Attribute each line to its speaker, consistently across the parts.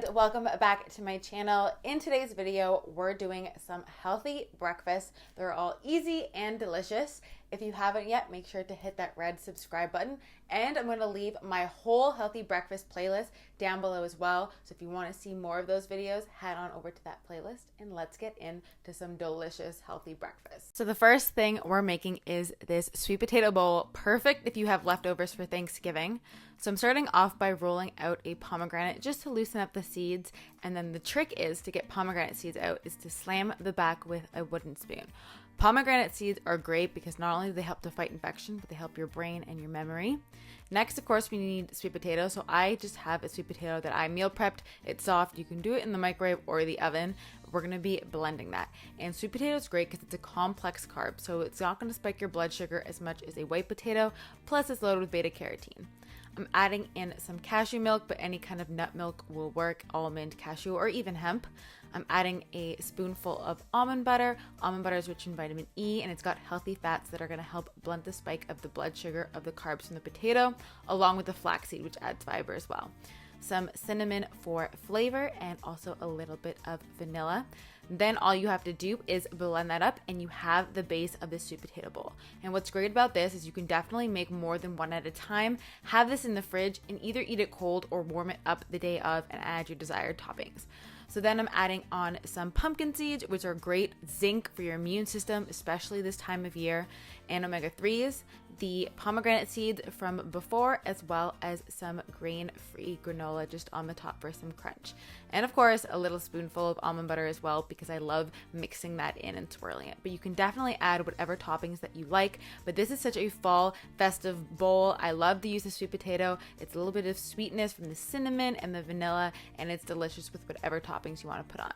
Speaker 1: and welcome back to my channel. In today's video, we're doing some healthy breakfasts. They're all easy and delicious. If you haven't yet, make sure to hit that red subscribe button. And I'm going to leave my whole healthy breakfast playlist down below as well. So if you want to see more of those videos, head on over to that playlist and let's get into some delicious healthy breakfast. So the first thing we're making is this sweet potato bowl, perfect if you have leftovers for Thanksgiving. So I'm starting off by rolling out a pomegranate just to loosen up the seeds. And then the trick is to get pomegranate seeds out is to slam the back with a wooden spoon. Pomegranate seeds are great because not only do they help to fight infection, but they help your brain and your memory. Next, of course, we need sweet potato. So I just have a sweet potato that I meal prepped. It's soft. You can do it in the microwave or the oven. We're going to be blending that. And sweet potato is great because it's a complex carb. So it's not going to spike your blood sugar as much as a white potato. Plus, it's loaded with beta carotene. I'm adding in some cashew milk, but any kind of nut milk will work, almond, cashew, or even hemp. I'm adding a spoonful of almond butter. Almond butter is rich in vitamin E, and it's got healthy fats that are going to help blunt the spike of the blood sugar of the carbs from the potato, along with the flaxseed, which adds fiber as well. Some cinnamon for flavor, and also a little bit of vanilla. Then all you have to do is blend that up and you have the base of the sweet potato bowl. And what's great about this is you can definitely make more than one at a time. Have this in the fridge and either eat it cold or warm it up the day of and add your desired toppings. So then I'm adding on some pumpkin seeds, which are great zinc for your immune system, especially this time of year, and omega-3s, the pomegranate seeds from before, as well as some grain-free granola just on the top for some crunch. And of course, a little spoonful of almond butter as well, because I love mixing that in and swirling it. But you can definitely add whatever toppings that you like. But this is such a fall festive bowl. I love the use of sweet potato. It's a little bit of sweetness from the cinnamon and the vanilla, and it's delicious with whatever toppings you want to put on.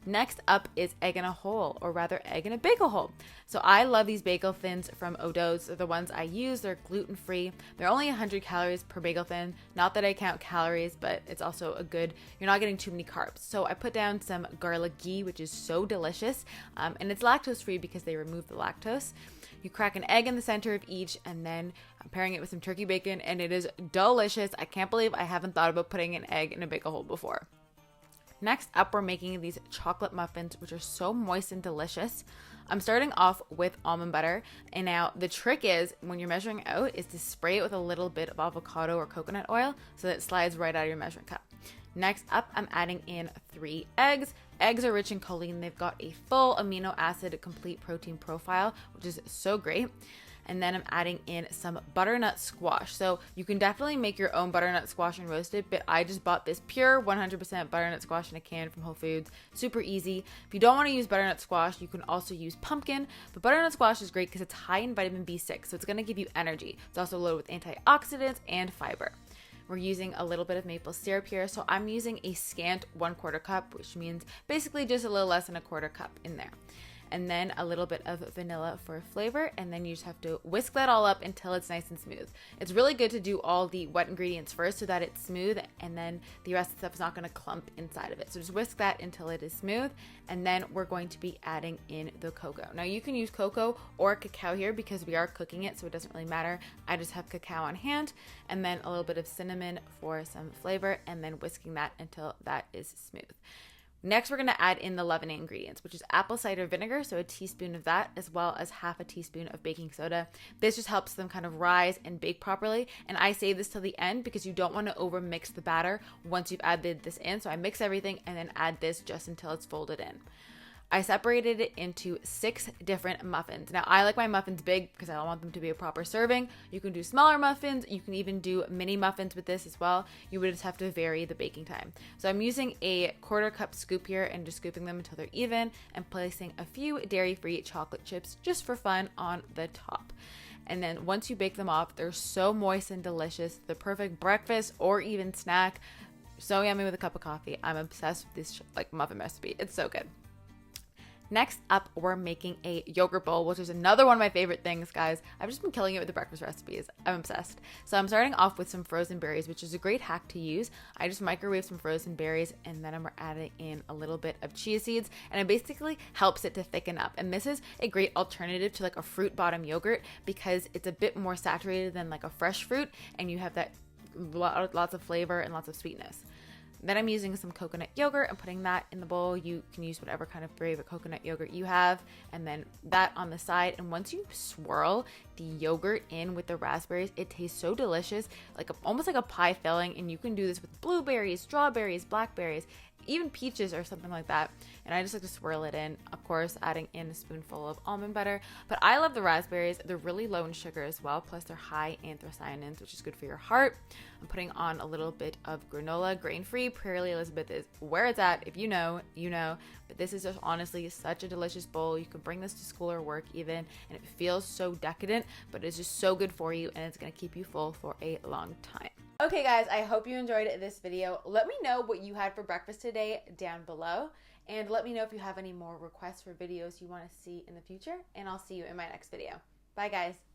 Speaker 1: Next up is egg in a hole, or rather egg in a bagel hole. So I love these bagel thins from O'Dough's. They're the ones I use. They're gluten-free. They're only 100 calories per bagel thin. Not that I count calories, but it's also a good, you're not getting too many carbs. So I put down some garlic ghee, which is so delicious. And it's lactose-free because they remove the lactose. You crack an egg in the center of each, and then I'm pairing it with some turkey bacon, and it is delicious. I can't believe I haven't thought about putting an egg in a bagel hole before. Next up, we're making these chocolate muffins, which are so moist and delicious. I'm starting off with almond butter. And now the trick is, when you're measuring out, is to spray it with a little bit of avocado or coconut oil so that it slides right out of your measuring cup. Next up, I'm adding in 3 eggs. Eggs are rich in choline. They've got a full amino acid complete protein profile, which is so great. And then I'm adding in some butternut squash. So you can definitely make your own butternut squash and roast it, but I just bought this pure 100% butternut squash in a can from Whole Foods. Super easy. If you don't want to use butternut squash, you can also use pumpkin, but butternut squash is great because it's high in vitamin B6, so it's going to give you energy. It's also loaded with antioxidants and fiber. We're using a little bit of maple syrup here, so I'm using a scant 1/4 cup, which means basically just a little less than a 1/4 cup in there. And then a little bit of vanilla for flavor, and then you just have to whisk that all up until it's nice and smooth. It's really good to do all the wet ingredients first so that it's smooth, and then the rest of the stuff is not going to clump inside of it. So just whisk that until it is smooth, and then we're going to be adding in the cocoa. Now you can use cocoa or cacao here because we are cooking it, so it doesn't really matter. I just have cacao on hand, and then a little bit of cinnamon for some flavor, and then whisking that until that is smooth. Next, we're going to add in the leavening ingredients, which is apple cider vinegar, so a teaspoon of that, as well as half a teaspoon of baking soda. This just helps them kind of rise and bake properly, and I save this till the end because you don't want to over mix the batter once you've added this in. So I mix everything and then add this just until it's folded in. I separated it into 6 different muffins. Now, I like my muffins big because I don't want them to be a proper serving. You can do smaller muffins. You can even do mini muffins with this as well. You would just have to vary the baking time. So I'm using a 1/4 cup scoop here and just scooping them until they're even and placing a few dairy-free chocolate chips just for fun on the top. And then once you bake them off, they're so moist and delicious. The perfect breakfast or even snack. So yummy with a cup of coffee. I'm obsessed with this muffin recipe. It's so good. Next up, we're making a yogurt bowl, which is another one of my favorite things, guys. I've just been killing it with the breakfast recipes. I'm obsessed. So I'm starting off with some frozen berries, which is a great hack to use. I just microwave some frozen berries, and then I'm adding in a little bit of chia seeds, and it basically helps it to thicken up. And this is a great alternative to like a fruit bottom yogurt because it's a bit more saturated than like a fresh fruit, and you have that lots of flavor and lots of sweetness. Then I'm using some coconut yogurt and putting that in the bowl. You can use whatever kind of favorite coconut yogurt you have, and then that on the side. And once you swirl the yogurt in with the raspberries, it tastes so delicious, like almost like a pie filling. And you can do this with blueberries, strawberries, blackberries, even peaches or something like that. And I just like to swirl it in, of course, adding in a spoonful of almond butter. But I love the raspberries. They're really low in sugar as well, plus they're high anthocyanins, which is good for your heart. I'm putting on a little bit of granola, grain-free. Prairie Elizabeth is where it's at. If you know, you know. But this is just honestly such a delicious bowl. You can bring this to school or work even, and it feels so decadent, but it's just so good for you, and it's gonna keep you full for a long time. Okay guys, I hope you enjoyed this video. Let me know what you had for breakfast today down below, and let me know if you have any more requests for videos you want to see in the future, and I'll see you in my next video. Bye guys.